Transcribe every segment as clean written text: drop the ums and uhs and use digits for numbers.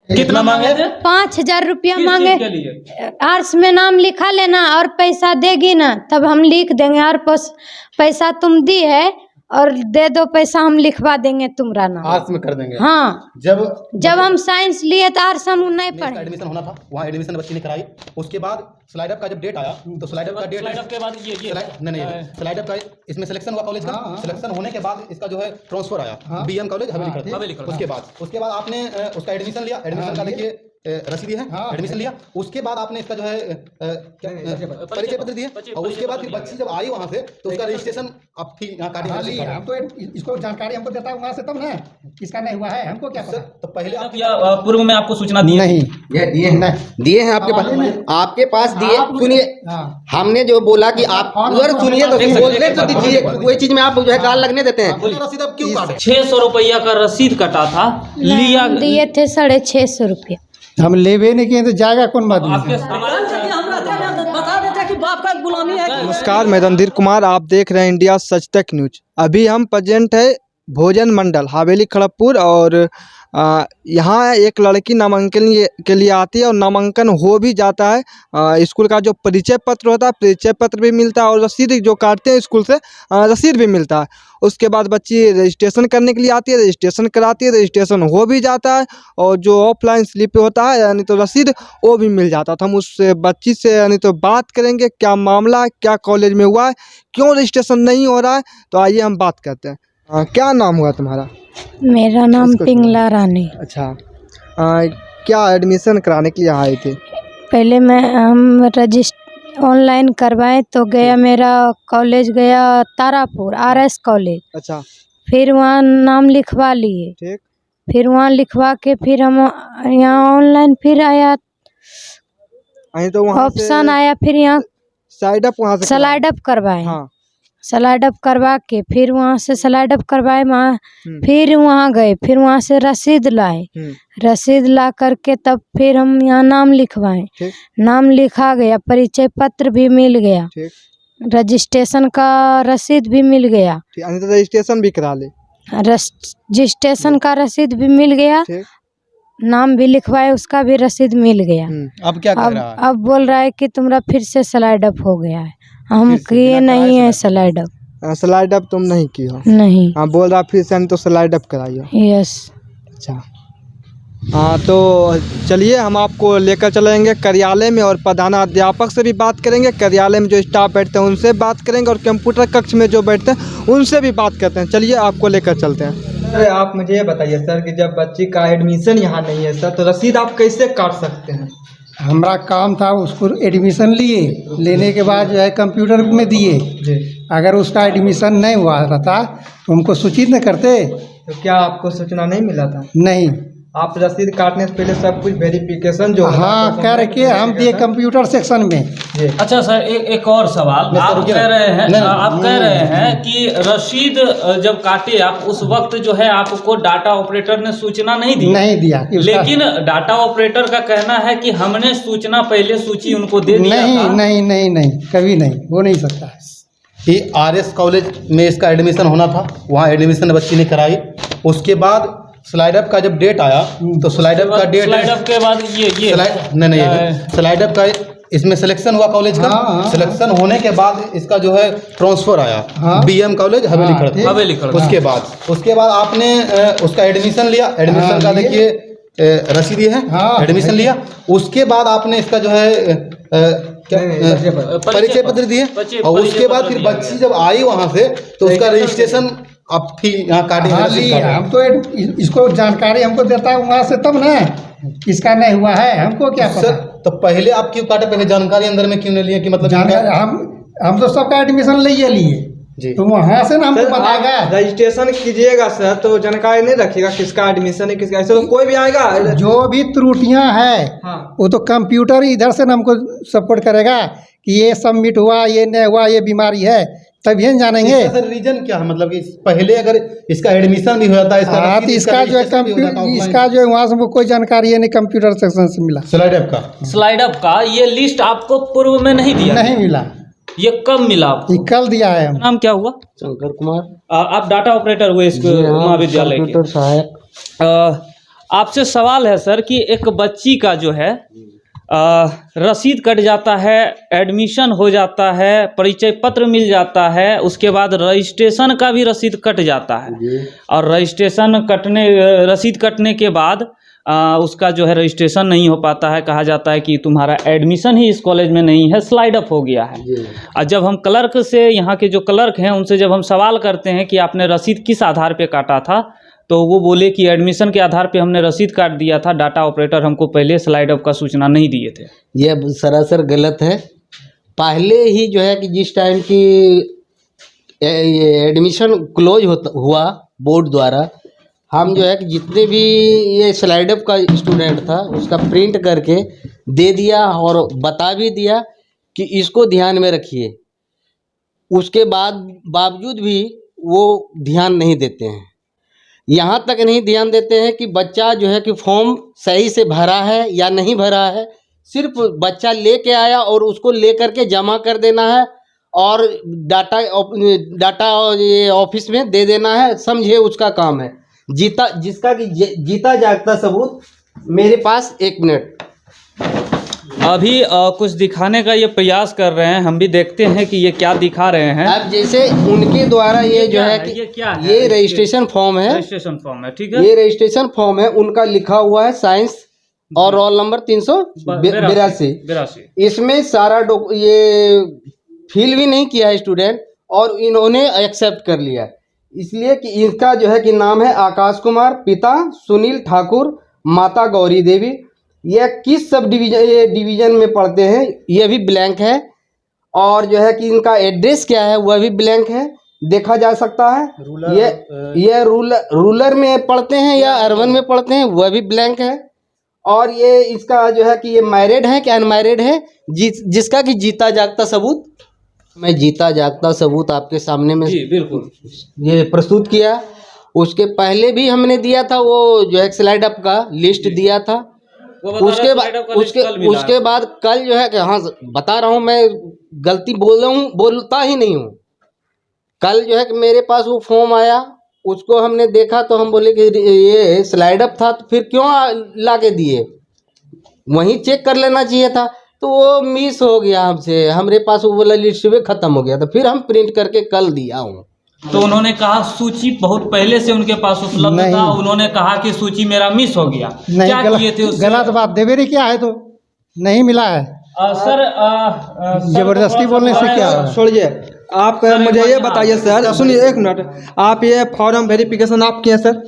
कितना मांगे थे? 5,000 रुपया किस मांगे। चीज के लिए? आर्ट्स में नाम लिखा लेना और पैसा देगी ना तब हम लिख देंगे, और पैसा तुम दी है और दे दो पैसा, हम लिखवा देंगे तुम्हारा नाम। आर्ट्स में कर देंगे। हाँ, जब हम साइंस लिए तो आर्ट्स हम नहीं पढ़े। एडमिशन होना था, वहाँ एडमिशन बच्ची ने कराई। उसके बाद स्लाइड अप का जब डेट आया तो स्लाइड अप का डेट के बाद ये स्लाइड अप का इसमें सिलेक्शन हुआ कॉलेज का। सिलेक्शन होने के बाद इसका जो है ट्रांसफर आया बीएम कॉलेज हवेली। उसके बाद आपने उसका एडमिशन लिया। एडमिशन का देखिए रसीद है, एडमिशन लिया। उसके बाद आपने इसका जो है परिचय पत्र दिया, और उसके बाद फिर बच्ची जब आई वहाँ से तो उसका रजिस्ट्रेशन आप यहाँ काटेंगे। हम तो इसको जानकारी हमको देता है वहाँ से, तब ना इसका नहीं हुआ है, हमको क्या पता। तो पहले आप पूर्व में आपको सूचना दी नहीं दिए हैं आपके पास दिए। सुनिए, हमने जो बोला कि आप अगर सुनिए तो बोलने तो दीजिए, कोई चीज में आप जो है गाल लगने देते हैं। रसीद अब क्यों काटे? 600 रुपया का रसीद कटा था, लिया दिए थे 650 रुपया। हम लेवे नहीं किए तो जाएगा कौन बात। नमस्कार, मैं रणधीर कुमार, आप देख रहे हैं इंडिया सच तक न्यूज। अभी हम प्रेजेंट है भोजन मंडल हवेली खड़गपुर, और यहाँ एक लड़की नामांकन के लिए आती है और नामांकन हो भी जाता है। स्कूल का जो परिचय पत्र होता है, परिचय पत्र भी मिलता है, और रसीद जो काटते हैं स्कूल से रसीद भी मिलता है। उसके बाद बच्ची रजिस्ट्रेशन करने के लिए आती है, रजिस्ट्रेशन कराती है, रजिस्ट्रेशन हो भी जाता है, और जो ऑफलाइन स्लिप होता है यानी तो रसीद वो भी मिल जाता था। हम उस बच्ची से यानी तो बात करेंगे क्या मामला है, क्या कॉलेज में हुआ है, क्यों रजिस्ट्रेशन नहीं हो रहा है। तो आइए हम बात करते हैं। क्या नाम हुआ तुम्हारा? मेरा नाम पिंगला रानी। अच्छा, क्या एडमिशन कराने के लिए आए थे? पहले हम ऑनलाइन करवाए तो गया, मेरा कॉलेज गया तारापुर RS कॉलेज। अच्छा, फिर वहाँ नाम लिखवा लिए। ठीक। फिर वहाँ लिखवा के फिर हम यहाँ ऑनलाइन फिर आया तो वहाँ ऑप्शन आया, फिर यहाँ वहाँ से स्लाइड अप करवाए। हाँ। स्लाइड अप करवा के फिर वहाँ से स्लाइड अप करवाए, वहाँ फिर वहाँ गए, फिर वहाँ से रसीद लाए। रसीद ला करके तब फिर हम यहाँ नाम लिखवाए। नाम लिखा गया, परिचय पत्र भी मिल गया, रजिस्ट्रेशन का रसीद भी मिल गया। तो रजिस्ट्रेशन भी करा ले। रजिस्ट्रेशन का रसीद भी मिल गया, नाम भी लिखवाए, उसका भी रसीद मिल गया। अब क्या कर रहा है? अब बोल रहा है कि तुम्हारा फिर से स्लाइड अप हो गया है। हम किए नहीं है स्लाइड अप। स्लाइड अप तुम नहीं की हो? नहीं। हाँ, बोल रहा फिर से तो स्लाइड अप कराइए। यस। अच्छा, हाँ, तो चलिए हम आपको लेकर चलेंगे कार्यालय में, और प्रधानाध्यापक से भी बात करेंगे, कार्यालय में जो स्टाफ बैठते हैं उनसे बात करेंगे, और कंप्यूटर कक्ष में जो बैठते हैं उनसे भी बात करते हैं। चलिए आपको लेकर चलते हैं। सर, आप मुझे ये बताइए सर कि जब बच्ची का एडमिशन यहाँ नहीं है सर, तो रसीद आप कैसे काट सकते हैं? हमारा काम था, उसको एडमिशन लिए, लेने के बाद जो है कंप्यूटर में दिए। अगर उसका एडमिशन नहीं हुआ रहता तो हमको सूचित न करते। तो क्या आपको सूचना नहीं मिला था? नहीं, आप रसीद काटने से पहले सब कुछ वेरिफिकेशन जो हाँ करके हम दिए कंप्यूटर सेक्शन में। अच्छा सर, एक और सवाल। आप कह रहे हैं कि रसीद जब काटे आप, उस वक्त जो है आपको डाटा ऑपरेटर ने सूचना नहीं दिया। लेकिन डाटा ऑपरेटर का कहना है कि हमने सूचना पहले सूची उनको दे दिया था। नहीं, कभी नहीं, हो नहीं सकता है। कि RS कॉलेज में इसका एडमिशन होना था, वहाँ एडमिशन बच्ची ने कराई। उसके बाद स्लाइड अप का जब डेट आया तो स्लाइड अप का डेट, स्लाइड अप के बाद ये स्लाइड अप का इसमें सिलेक्शन हुआ कॉलेज का। सिलेक्शन होने के बाद इसका जो है ट्रांसफर आया BM कॉलेज हवेली। उसके बाद आपने उसका एडमिशन लिया। एडमिशन का देखिए रसीद है, एडमिशन लिया। उसके बाद आपने इसका जो है परिचय पत्र दिए, और उसके बाद फिर बच्ची जब आई वहाँ से तो उसका रजिस्ट्रेशन आप फिर यहाँ काटेंगे। हम तो इसको जानकारी हमको देता है वहाँ से, तब ना इसका नहीं हुआ है, हमको क्या पता। तो पहले आप क्यों काटे? पहले जानकारी अंदर में क्यों नहीं लिया? कि मतलब हम तो सबका एडमिशन लिए जी, तो वहाँ से ना हमको बताएगा। रजिस्ट्रेशन कीजिएगा सर तो जानकारी नहीं रखिएगा किसका एडमिशन है, किसका, ऐसे तो कोई भी आएगा। जो भी त्रुटियां है वो तो कंप्यूटर इधर से ना हमको सपोर्ट करेगा कि ये सबमिट हुआ, ये नहीं हुआ, ये बीमारी है, तभी जानेंगे। सर रीजन क्या है? मतलब कि पहले अगर इसका एडमिशन भी हो जाता है तो इसका जो है वहाँ से हमको कोई जानकारी है नहीं, कंप्यूटर सेक्शन से मिला। स्लाइड अप का ये लिस्ट आपको पूर्व में नहीं दिया? नहीं मिला। ये कब मिला आपको? ये कल दिया है। नाम क्या हुआ? शंकर कुमार। आप डाटा ऑपरेटर हुए इस महाविद्यालय के? सहायक। आपसे सवाल है सर कि एक बच्ची का जो है रसीद कट जाता है, एडमिशन हो जाता है, परिचय पत्र मिल जाता है, उसके बाद रजिस्ट्रेशन का भी रसीद कट जाता है और रसीद कटने के बाद उसका जो है रजिस्ट्रेशन नहीं हो पाता है। कहा जाता है कि तुम्हारा एडमिशन ही इस कॉलेज में नहीं है, स्लाइड अप हो गया है। और जब हम क्लर्क से, यहाँ के जो क्लर्क हैं उनसे जब हम सवाल करते हैं कि आपने रसीद किस आधार पे काटा था, तो वो बोले कि एडमिशन के आधार पे हमने रसीद काट दिया था, डाटा ऑपरेटर हमको पहले स्लाइड अप का सूचना नहीं दिए थे। यह सरासर गलत है। पहले ही जो है कि जिस टाइम की एडमिशन क्लोज हुआ बोर्ड द्वारा, हम जो है कि जितने भी ये स्लाइड अप का स्टूडेंट था उसका प्रिंट करके दे दिया और बता भी दिया कि इसको ध्यान में रखिए। उसके बावजूद भी वो ध्यान नहीं देते हैं। यहाँ तक नहीं ध्यान देते हैं कि बच्चा जो है कि फॉर्म सही से भरा है या नहीं भरा है। सिर्फ बच्चा लेके आया और उसको लेकर के जमा कर देना है और डाटा ये ऑफिस में दे देना है, समझे उसका काम है। जिसका कि जीता जागता सबूत मेरे पास। 1 मिनट अभी कुछ दिखाने का ये प्रयास कर रहे हैं, हम भी देखते हैं कि ये क्या दिखा रहे हैं। अब जैसे उनके द्वारा ये जो है कि ये रजिस्ट्रेशन फॉर्म है, रजिस्ट्रेशन फॉर्म है, ठीक है। ये रजिस्ट्रेशन फॉर्म है, उनका लिखा हुआ है साइंस और रोल नंबर 382। इसमें सारा ये फिल भी नहीं किया है स्टूडेंट और इन्होंने एक्सेप्ट कर लिया, इसलिए कि इनका जो है कि नाम है आकाश कुमार, पिता सुनील ठाकुर, माता गौरी देवी। यह किस सब डिवीजन में पढ़ते हैं यह भी ब्लैंक है और जो है कि इनका एड्रेस क्या है वह भी ब्लैंक है, देखा जा सकता है। ये रूरल में पढ़ते हैं या अर्बन में पढ़ते हैं वह भी ब्लैंक है। और ये इसका जो है कि ये मैरिड है कि अनमैरिड है, जिसका कि जीता जागता सबूत, मैं जीता जागता सबूत आपके सामने में जी बिल्कुल ये प्रस्तुत किया। उसके पहले भी हमने दिया था, वो जो है स्लाइड अप का लिस्ट दिया था। उसके बाद कल जो है कि हाँ बता रहा हूँ, मैं गलती बोलता ही नहीं हूँ। कल जो है कि मेरे पास वो फॉर्म आया, उसको हमने देखा तो हम बोले कि ये स्लाइड अप था, तो फिर क्यों ला के दिए, वहीं चेक कर लेना चाहिए था। तो वो मिस हो गया हमसे, हमारे पास वो वाला लिस्ट में ख़त्म हो गया था, फिर हम प्रिंट करके कल दिया हूँ। तो उन्होंने कहा सूची बहुत पहले से उनके पास उपलब्ध था, उन्होंने कहा कि सूची मेरा मिस हो गया। क्या किए थे उससे? गलत बात, देवेरी क्या है तो नहीं मिला है सर। जबरदस्ती बोलने से क्या छोड़िए, आप मुझे ये बताइए सर, सुनिए 1 मिनट। आप ये फॉर्म वेरिफिकेशन आप किए सर?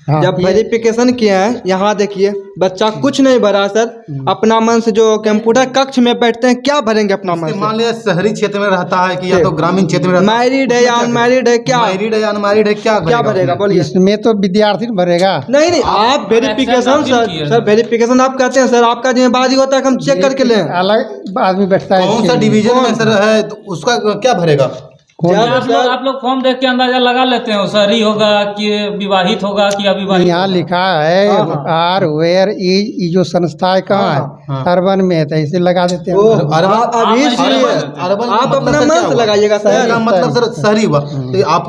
हाँ, जब वेरिफिकेशन किए हैं, यहाँ देखिए बच्चा कुछ नहीं भरा सर, अपना मन से जो कंप्यूटर कक्ष में बैठते हैं क्या भरेंगे अपना मन से? मान लिया शहरी क्षेत्र में रहता है कि या तो ग्रामीण क्षेत्र में, मैरिड है या अनमैरिड है, क्या मैरिड है या अनमैरिड है, क्या भरेगा बोलिए? इसमें तो विद्यार्थी भरेगा। नहीं, आप वेरिफिकेशन सर वेरिफिकेशन आप कहते हैं सर, आपका जिम्मेदारी होता है कि हम चेक करके लें। अलग आदमी बैठता है, कौन सा डिवीजन में सर है तो उसका क्या भरेगा? आप लोग फॉर्म देख के अंदाजा लगा लेते हैं शहरी होगा कि विवाहित होगा कि अविवाहित? यहाँ लिखा है आर वेयर इज, ये जो संस्था है कहाँ है, अर्बन में है, तो इसे लगा देते हैं। अर्बन आप अपना मन से लगाइएगा सर, मतलब सर शहरी हुआ तो आप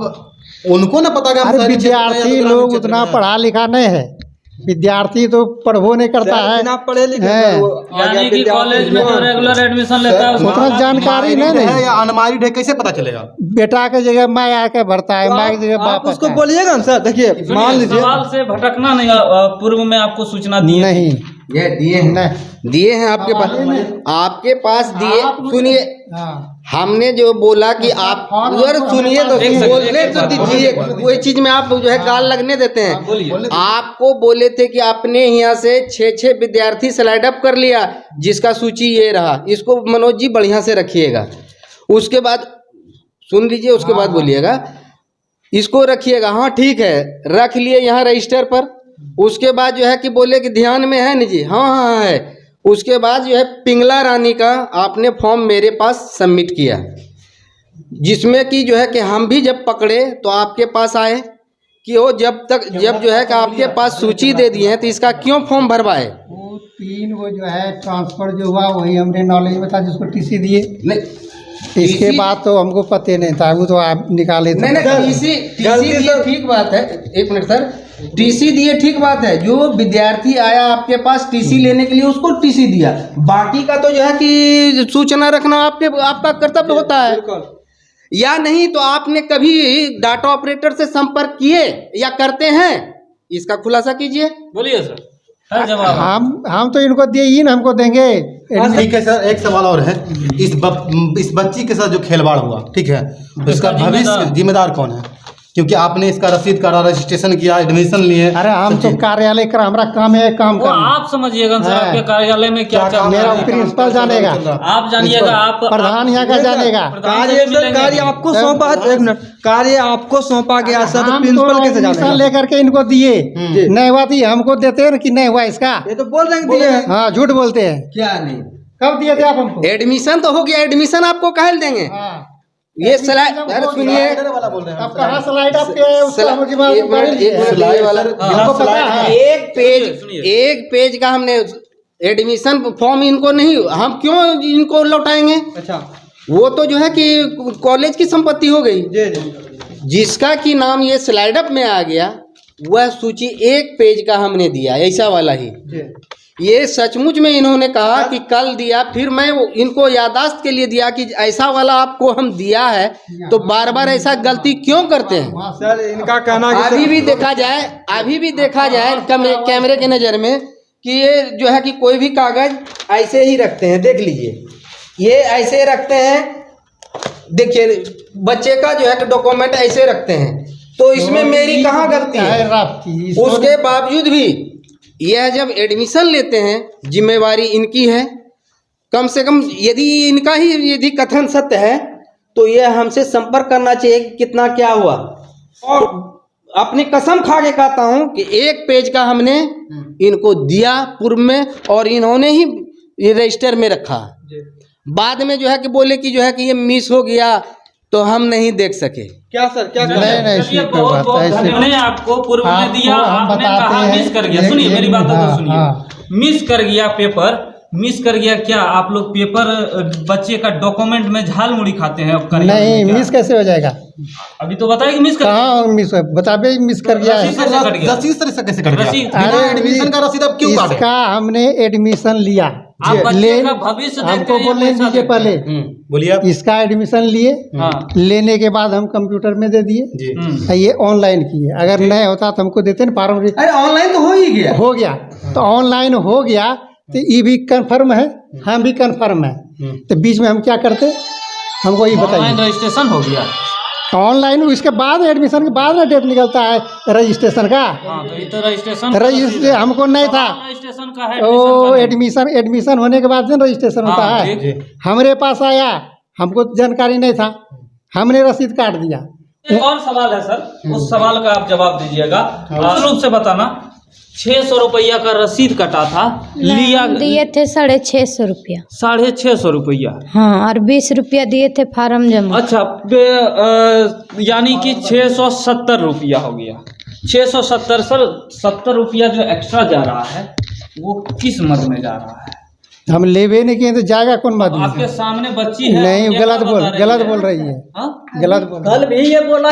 उनको ना पता कि विद्यार्थी लोग उतना पढ़ा लिखा नहीं है, विद्यार्थी तो पढ़वो नहीं करता है, पढ़े लिखे यानी कि कॉलेज में जो रेगुलर एडमिशन लेता है उतना जानकारी नहीं है या अनमैरिड है, कैसे पता चलेगा? बेटा के जगह माँ आके भरता है, माँ की जगह बाप उसको बोलिएगा ना सर। देखिए मान लीजिए, सवाल से भटकना नहीं, पूर्व में आपको सूचना दी नहीं, ये दिए हैं आपके पास दिए। सुनिए, हमने जो बोला कि आप अगर सुनिए तो बोलने तो दीजिए, वही चीज में आप जो है गाल लगने देते हैं। आपको बोले थे कि आपने यहाँ से 6 विद्यार्थी स्लाइड अप कर लिया, जिसका सूची ये रहा, इसको मनोज जी बढ़िया से रखिएगा। उसके बाद सुन लीजिए, उसके बाद बोलिएगा, इसको रखिएगा। हाँ ठीक है, रख लिए यहाँ रजिस्टर पर। उसके बाद जो है कि बोले कि ध्यान में है नहीं जी, हाँ है। उसके बाद जो है पिंगला रानी का आपने फॉर्म मेरे पास सबमिट किया, जिसमें कि जो है कि हम भी जब पकड़े तो आपके पास आए कि वो जब जो है कि आपके पास सूची दे दी है तो इसका क्यों फॉर्म भरवाए? वो 3 वो जो है ट्रांसफर जो हुआ वही हमने नॉलेज में था, जिसको टीसी दिए नहीं। इसके बाद तो हमको पता नहीं था, वो तो आप निकाले थे। नहीं, टीसी ठीक बात है। 1 मिनट सर, टीसी दिए, ठीक बात है। जो विद्यार्थी आया आपके पास टीसी लेने के लिए, उसको टीसी दिया। बाकी का तो जो है कि सूचना रखना आपका कर्तव्य होता है, या नहीं तो आपने कभी डाटा ऑपरेटर से संपर्क किए या करते हैं? इसका खुलासा कीजिए। बोलिए सर, है जवाब। हम तो इनको दिए ही ना, हमको देंगे। ठीक है सर, एक सवाल और है। इस बच्ची के साथ जो खिलवाड़ हुआ, ठीक है, उसका भविष्य जिम्मेदार कौन है? क्योंकि आपने इसका रसीद करा, रजिस्ट्रेशन किया, एडमिशन लिए। अरे हम तो कार्यालय का हमारा काम है, काम वो करना। आप समझिएगा सर, हाँ। आपके कार्यालय में क्या चल रहा मेरा है, प्रिंसिपल जानेगा, आप जानिएगा। आप प्रधान यहाँ का जानेगा। कार्य आपको सौंपा, एक मिनट, कार्य आपको सौंपा गया सर, तो हम प्रिंसिपल तो कैसे एडमिशन जानेगा? लेकर के इनको दिए, नहीं हुआ थी हमको देते हैं कि नहीं हुआ इसका। ये तो बोल रहे हैं दिए हैं। हाँ, झूठ बोलते हैं। क्या नहीं, कब दिए थे आप हमको? एडमिशन तो हो गया, एडमिशन आपको कहे देंगे। हाँ। ये स्लाइड, अरे सुनिए, वाला बोल रहे हैं। अब कहाँ स्लाइड आपके उसका हमको जिम्मेदारी एक मिनट, है। स्लाइड वाला हमको पता है। एक पेज का हमने एडमिशन फॉर्म इनको नहीं, हम क्यों इनको लौटाएंगे? अच्छा, वो तो जो है कि कॉलेज की संपत्ति हो गई। जिसका कि नाम ये स्लाइड अप में आ गया, वह सूची एक पेज का हमने दिया, ऐसा वाला ही। ये सचमुच में इन्होंने कहा कि कल दिया, फिर मैं इनको यादाश्त के लिए दिया कि ऐसा वाला आपको हम दिया है, तो बार बार ऐसा गलती क्यों करते हैं? सर इनका कहना है कि अभी भी देखा जाए कैमरे के नज़र में कि ये जो है कि कोई भी कागज ऐसे ही रखते हैं, देख लीजिए, ये ऐसे रखते हैं। देखिए बच्चे का जो है कि डॉक्यूमेंट ऐसे रखते हैं, तो इसमें मेरी कहाँ गलती है? उसके बावजूद भी यह जब एडमिशन लेते हैं, जिम्मेवारी इनकी है। कम से कम यदि इनका ही यदि कथन सत्य है, तो यह हमसे संपर्क करना चाहिए कि कितना क्या हुआ। और अपनी कसम खा के कहता हूँ कि एक पेज का हमने इनको दिया पूर्व में, और इन्होंने ही ये रजिस्टर में रखा। बाद में जो है कि बोले कि जो है कि ये मिस हो गया, तो हम नहीं देख सके। क्या सर, क्या नहीं चलिए, बहुत बहुत धन्यवाद। आपको पूर्व में दिया, आपने कहा मिस कर गया। सुनिए मेरी बातों को सुनिए। मिस कर गया पेपर, मिस कर गया क्या? आप लोग पेपर बच्चे का डॉक्यूमेंट में झाल मुड़ी खाते हैं? नहीं, मिस कैसे हो जाएगा? अभी तो बताइए कि मिस कर कहाँ मिस? बताबे मिस कर गया है। रसीद से कैसे कट गया? रसीद- बिना एडमिशन का रसीद अब क्यों काटे? इसका हमने एडमिशन लिया, आप बच्चे का भविष्य हमको देखते हैं, बोलने पैसा दीजिए देखते हैं। पहले। बोलिए आप। इसका एडमिशन लिए, हाँ। लेने के बाद हम कंप्यूटर में दे दिए, जी। ये ऑनलाइन किए। अगर नहीं होता तो हमको देते ना फॉर्म। अरे ऑनलाइन तो हो ही गया। हो गया तो ऑनलाइन हो गया, तो ये भी कंफर्म है, हम भी कंफर्म है। तो बीच में हम क्या करते, हमको ये ऑनलाइन बताइए। रजिस्ट्रेशन हो गया। ऑनलाइन उसके बाद एडमिशन के बाद ना डेट निकलता है रजिस्ट्रेशन का। हाँ, तो ये तो रजिस्ट्रेशन रजिस्ट्रेशन हमको नहीं था। रजिस्ट्रेशन का है, ओ एडमिशन का नहीं। एडमिशन होने के बाद रजिस्ट्रेशन होता हाँ, है। जी। हमारे पास आया, हमको जानकारी नहीं था, हमने रसीद काट दिया। एक और सवाल है सर, उस सवाल का आप जवाब दीजिएगा। रूप से बताना, 600 रुपया का रसीद कटा था, लिया दिए थे 650 रुपया। 650 रुपया। हाँ, और 20 रुपया दिए थे फार्म जमा। अच्छा, यानी कि 670 रुपया हो गया। 670 सर, 70 रुपया जो एक्स्ट्रा जा रहा है वो किस मद में जा रहा है? हम लेवे नहीं किए तो जाएगा कौन मत में? आपके सामने बच्ची है, नहीं, ये गलत क्या बोल बता रही गलत है? बोल रही है, हाँ? गलत बोल रही है। कल भी ये बोला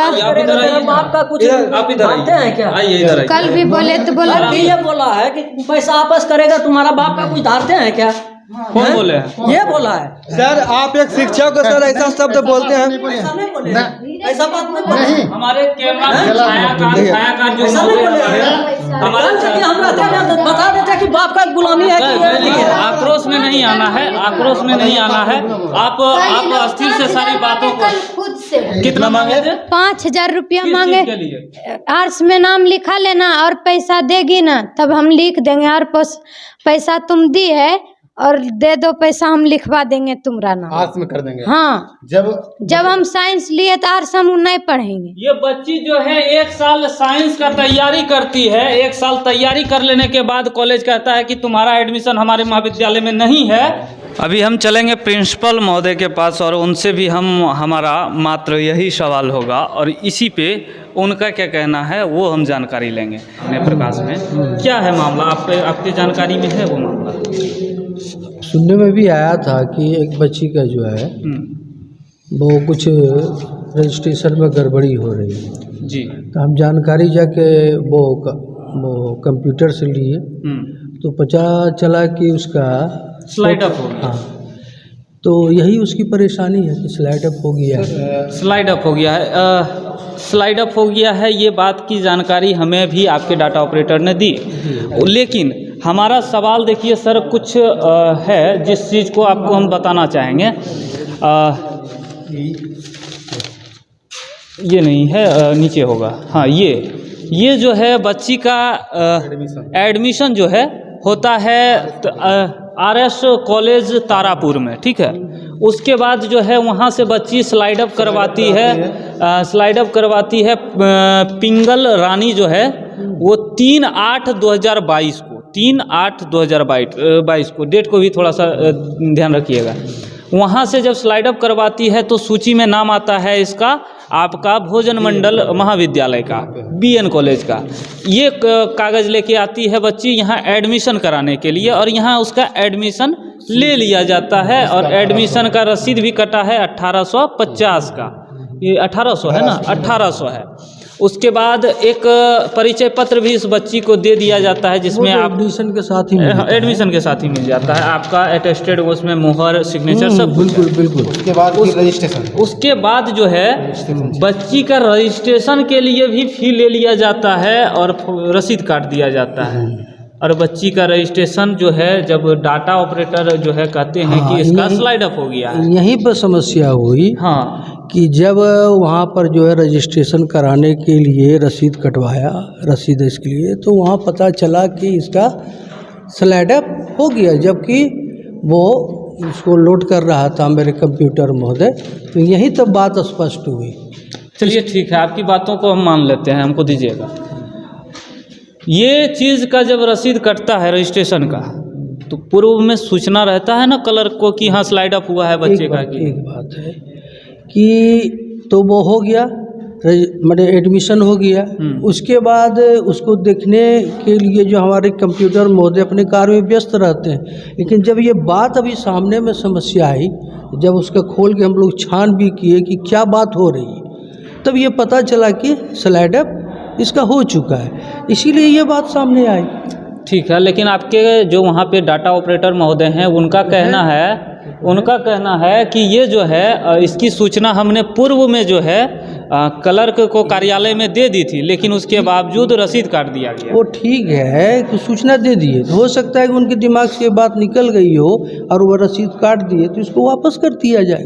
आप इधर आइए। बाप का कुछ आप इधर मानते हैं क्या? आइए इधर आइए। कल भी बोले तो बोला कल भी ये बोला है कि पैसा वापस करेगा, तुम्हारा बाप का कुछ धारते हैं क्या? कौन बोले हैं? ये बोला है। सर आप एक शिक्षक हो सर, ऐसा शब्द बोलते हैं? ऐसा नहीं बोले, ऐसा बात नहीं बोले। नहीं, हमारे कैमरा में छायाकार जो ऐसा नहीं बोले। हमारे यदि हम रहते हैं तो बता देते कि बाप का गुलामी है कि ये नहीं है। आक्रोश में नहीं आना है, आक्रोश में नहीं आना है। आप अस्थिर से सारी बातों को। खुद से कितना मांगे थे? 5000 रुपया किस मांगे। चीज के लिए? आर्ट्स में नाम लिखा लेना और पैसा देगी ना, तब हम लिख देंगे। और पैसा तुम दी है और दे दो पैसा, हम लिखवा देंगे तुम्हारा नाम। आर्ट्स में कर देंगे। हाँ, जब हम साइंस लिए तो आर्ट्स हम नहीं पढ़ेंगे। ये बच्ची जो है 1 साल साइंस का तैयारी करती है, 1 साल तैयारी कर लेने के बाद कॉलेज कहता है कि तुम्हारा एडमिशन हमारे महाविद्यालय में नहीं है। अभी हम चलेंगे प्रिंसिपल महोदय के पास और उनसे भी हमारा मात्र यही सवाल होगा और इसी पे उनका क्या कहना है वो हम जानकारी लेंगे अपने प्रकाश में। क्या है मामला, आपके जानकारी में है वो मामला? सुनने में भी आया था कि एक बच्ची का जो है वो कुछ रजिस्ट्रेशन में गड़बड़ी हो रही है। जी। तो हम जानकारी जाके वो कंप्यूटर से लिए, तो पता चला कि उसका स्लाइड अप हो गया। हाँ, तो यही उसकी परेशानी है कि स्लाइड अप हो गया है। स्लाइड अप हो गया है, स्लाइड अप हो गया है, ये बात की जानकारी हमें भी आपके डाटा ऑपरेटर ने दी। लेकिन हमारा सवाल देखिए सर, कुछ है जिस चीज़ को आपको हम बताना चाहेंगे। ये नहीं है, नीचे होगा, हाँ ये जो है बच्ची का एडमिशन जो है होता है RS कॉलेज तारापुर में, ठीक है। उसके बाद जो है वहाँ से बच्ची स्लाइड अप करवाती है, पिंगल रानी जो है वो 3/8/2022 को 3/8/2022 को, डेट को भी थोड़ा सा ध्यान रखिएगा। वहाँ से जब स्लाइड अप करवाती है तो सूची में नाम आता है इसका, आपका भोजन मंडल महाविद्यालय का, BN कॉलेज का। ये कागज़ लेके आती है बच्ची यहाँ एडमिशन कराने के लिए, और यहाँ उसका एडमिशन ले लिया जाता है, और एडमिशन का रसीद भी कटा है 1850 का। ये 1800 है ना, 1800 है। उसके बाद एक परिचय पत्र भी इस बच्ची को दे दिया जाता है, जिसमें आप एडमिशन के साथ ही मिल जाता है आपका अटेस्टेड, उसमें मोहर, सिग्नेचर सब। बिल्कुल। उसके बाद रजिस्ट्रेशन, उसके बाद जो है बच्ची का रजिस्ट्रेशन के लिए भी फी ले लिया जाता है और रसीद काट दिया जाता है। और बच्ची का रजिस्ट्रेशन जो है, जब डाटा ऑपरेटर जो है कहते हैं कि इसका स्लाइड अप हो गया है, यहीं पर समस्या हुई। हाँ, कि जब वहाँ पर जो है रजिस्ट्रेशन कराने के लिए रसीद कटवाया, रसीद इसके लिए, तो वहाँ पता चला कि इसका स्लाइड अप हो गया, जबकि वो इसको लोड कर रहा था मेरे कंप्यूटर महोदय। तो यही तब बात स्पष्ट हुई। चलिए ठीक है, आपकी बातों को हम मान लेते हैं, हमको दीजिएगा। ये चीज़ का जब रसीद कटता है रजिस्ट्रेशन का, तो पूर्व में सूचना रहता है ना क्लर्क को कि हाँ स्लाइड अप हुआ है बच्चे का। एक बात है कि तो वो हो गया, मतलब एडमिशन हो गया। उसके बाद उसको देखने के लिए जो हमारे कंप्यूटर महोदय अपने कार्य में व्यस्त रहते हैं, लेकिन जब ये बात अभी सामने में समस्या आई, जब उसका खोल के हम लोग छान भी किए कि क्या बात हो रही है, तब ये पता चला कि स्लाइड अप इसका हो चुका है, इसीलिए ये बात सामने आई। ठीक है, लेकिन आपके जो वहाँ पे डाटा ऑपरेटर महोदय हैं, उनका कहना है कि ये जो है इसकी सूचना हमने पूर्व में जो है क्लर्क को कार्यालय में दे दी थी, लेकिन उसके बावजूद रसीद काट दिया गया। वो ठीक है कि सूचना दे दिए, तो हो सकता है कि उनके दिमाग से बात निकल गई हो और वो रसीद काट दिए, तो इसको वापस कर दिया जाए।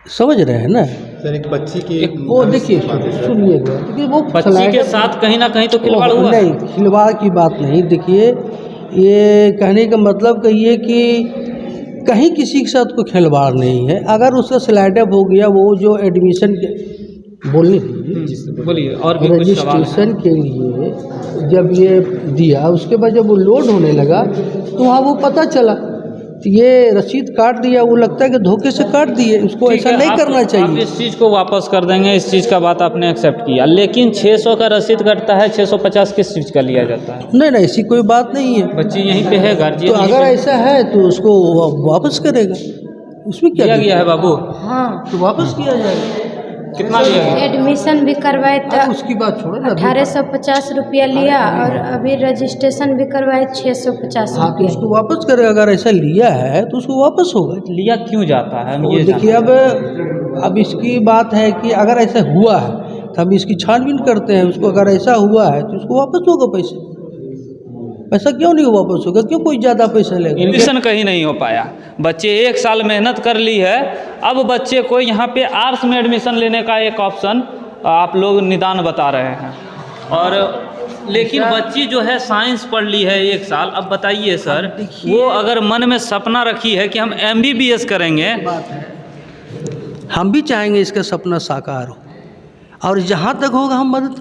समझ रहे हैं ना सर? एक बच्ची की वो देखिए, सुनिएगा, देखिए वो बच्ची के साथ कहीं ना कहीं तो खिलवाड़ हुआ। नहीं, खिलवाड़ की बात नहीं। देखिए, ये कहने का मतलब कहिए कि कहीं किसी के साथ कोई खिलवाड़ नहीं है। अगर उसका स्लाइड अप हो गया, वो जो एडमिशन के बोलिए और भी कुछ सवाल है? रजिस्ट्रेशन के लिए जब ये दिया, उसके बाद जब वो लोड होने लगा तो वहाँ वो पता चला, तो ये रसीद काट दिया। वो लगता है कि धोखे से काट दिए, उसको ऐसा नहीं करना चाहिए। आप इस चीज़ को वापस कर देंगे, इस चीज़ का बात आपने एक्सेप्ट किया, लेकिन 600 का रसीद कटता है, 650 किस चीज़ का लिया जाता है? नहीं, ऐसी कोई बात नहीं है। बच्ची यहीं पे है, गार्जियन। तो अगर ऐसा है तो उसको वापस करेगा, उसमें क्या दिया गया है बाबू? हाँ, तो वापस किया जाएगा। कितना लिया गया? एडमिशन भी करवाए तो उसकी बात छोड़ो ना, 1850 रुपया लिया, और अभी रजिस्ट्रेशन भी करवाए 650 हाँ, तो रुपया। उसको वापस करेगा। अगर ऐसा लिया है तो उसको वापस होगा। लिया क्यों जाता है, हम ये देखिए, अब इसकी बात है कि अगर ऐसा हुआ है तो हम इसकी छानबीन करते हैं। उसको अगर ऐसा हुआ है तो उसको वापस होगा पैसा। पैसा क्यों नहीं वापस होगा? क्यों कोई ज़्यादा पैसा लेगा? एडमिशन कहीं नहीं हो पाया, बच्चे 1 साल मेहनत कर ली है, अब बच्चे को यहाँ पे आर्ट्स में एडमिशन लेने का एक ऑप्शन आप लोग निदान बता रहे हैं, और लेकिन बच्ची जो है साइंस पढ़ ली है 1 साल। अब बताइए सर, वो अगर मन में सपना रखी है कि हम MBBS करेंगे, हम भी चाहेंगे इसका सपना साकार हो, और जहाँ तक होगा हम मदद